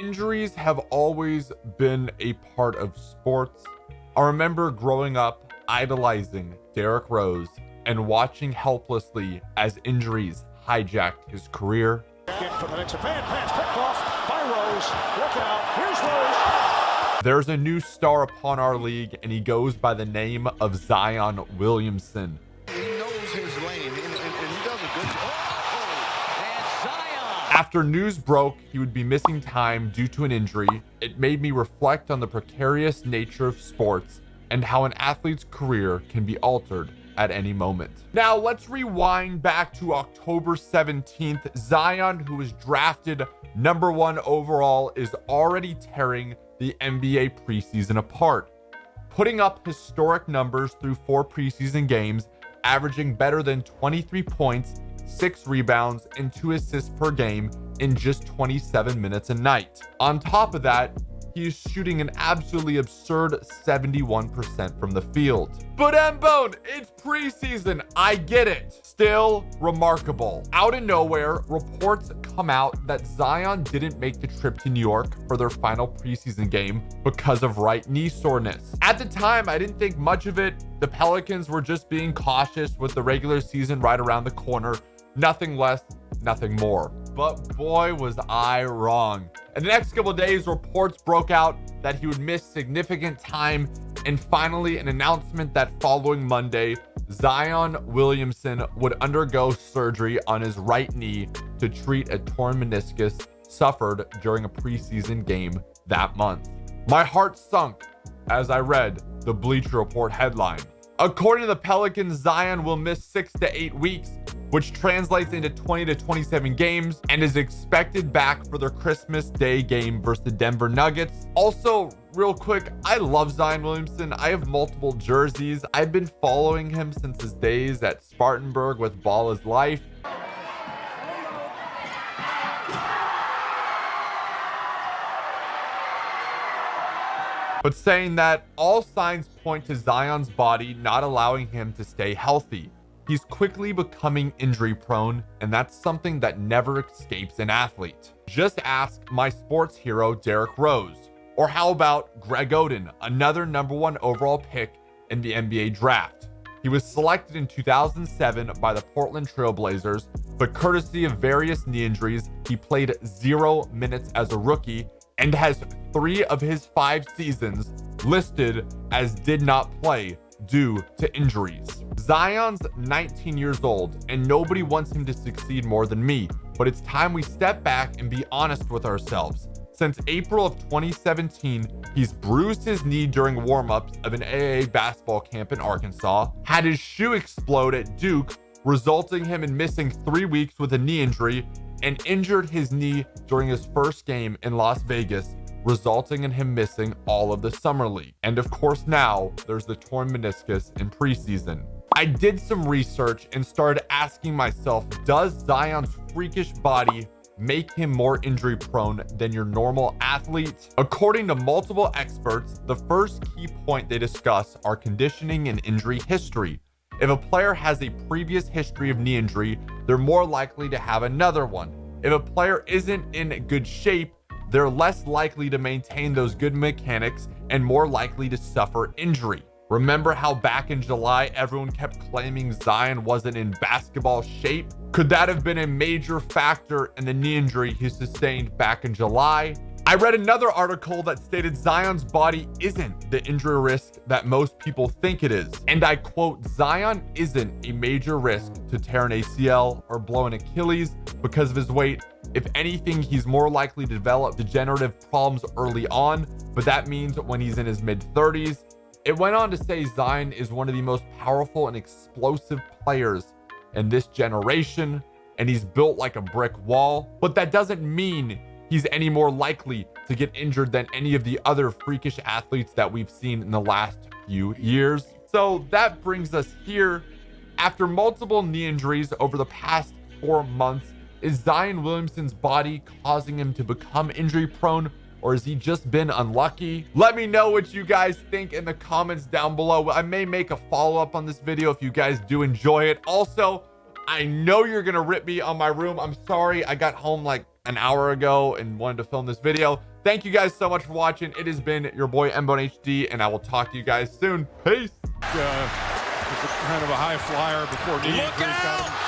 Injuries have always been a part of sports. I remember growing up idolizing Derrick Rose and watching helplessly as injuries hijacked his career. For the next bad pass picked off by Rose. Look out. Here's Rose. There's a new star upon our league, and he goes by the name of Zion Williamson. He knows his lane, and he does a good job. After news broke he would be missing time due to an injury, it made me reflect on the precarious nature of sports and how an athlete's career can be altered at any moment. Now let's rewind back to October 17th. Zion, who was drafted number 1 overall, is already tearing the NBA preseason apart, putting up historic numbers through 4 preseason games, averaging better than 23 points, 6 rebounds, and 2 assists per game in just 27 minutes a night. On top of that, he is shooting an absolutely absurd 71% from the field. But Mbone, it's preseason, I get it. Still remarkable. Out of nowhere, reports come out that Zion didn't make the trip to New York for their final preseason game because of right knee soreness. At the time, I didn't think much of it. The Pelicans were just being cautious with the regular season right around the corner. Nothing less, nothing more. But boy, was I wrong. In the next couple of days, reports broke out that he would miss significant time, and finally an announcement that following Monday, Zion Williamson would undergo surgery on his right knee to treat a torn meniscus suffered during a preseason game that month. My heart sunk as I read the Bleacher Report headline. According to the Pelicans, Zion will miss 6 to 8 weeks, which translates into 20 to 27 games, and is expected back for their Christmas Day game versus the Denver Nuggets. Also, real quick, I love Zion Williamson. I have multiple jerseys. I've been following him since his days at Spartanburg with Ball is Life. But saying that, all signs point to Zion's body not allowing him to stay healthy. He's quickly becoming injury prone, and that's something that never escapes an athlete. Just ask my sports hero, Derrick Rose. Or how about Greg Oden, another number 1 overall pick in the NBA draft? He was selected in 2007 by the Portland Trail Blazers, but courtesy of various knee injuries, he played 0 minutes as a rookie and has 3 of his 5 seasons listed as did not play due to injuries. Zion's 19 years old, and nobody wants him to succeed more than me, but it's time we step back and be honest with ourselves. Since April of 2017, he's bruised his knee during warm-ups of an AAA basketball camp in Arkansas, had his shoe explode at Duke, resulting him in missing 3 weeks with a knee injury, and injured his knee during his first game in Las Vegas, resulting in him missing all of the summer league. And of course now, there's the torn meniscus in preseason. I did some research and started asking myself, does Zion's freakish body make him more injury prone than your normal athlete? According to multiple experts, the first key point they discuss are conditioning and injury history. If a player has a previous history of knee injury, they're more likely to have another one. If a player isn't in good shape, they're less likely to maintain those good mechanics and more likely to suffer injury. Remember how back in July, everyone kept claiming Zion wasn't in basketball shape? Could that have been a major factor in the knee injury he sustained back in July? I read another article that stated Zion's body isn't the injury risk that most people think it is. And I quote, Zion isn't a major risk to tear an ACL or blow an Achilles because of his weight. If anything, he's more likely to develop degenerative problems early on, but that means when he's in his mid-30s. It went on to say Zion is one of the most powerful and explosive players in this generation, and he's built like a brick wall, but that doesn't mean he's any more likely to get injured than any of the other freakish athletes that we've seen in the last few years. So that brings us here. After multiple knee injuries over the past 4 months, is Zion Williamson's body causing him to become injury prone, or has he just been unlucky? Let me know what you guys think in the comments down below. I may make a follow-up on this video if you guys do enjoy it. Also, I know you're gonna rip me on my room. I'm sorry, I got home like an hour ago and wanted to film this video. Thank you guys so much for watching. It has been your boy MboneHD, and I will talk to you guys soon. Peace. It's kind of a high flyer before knee injury.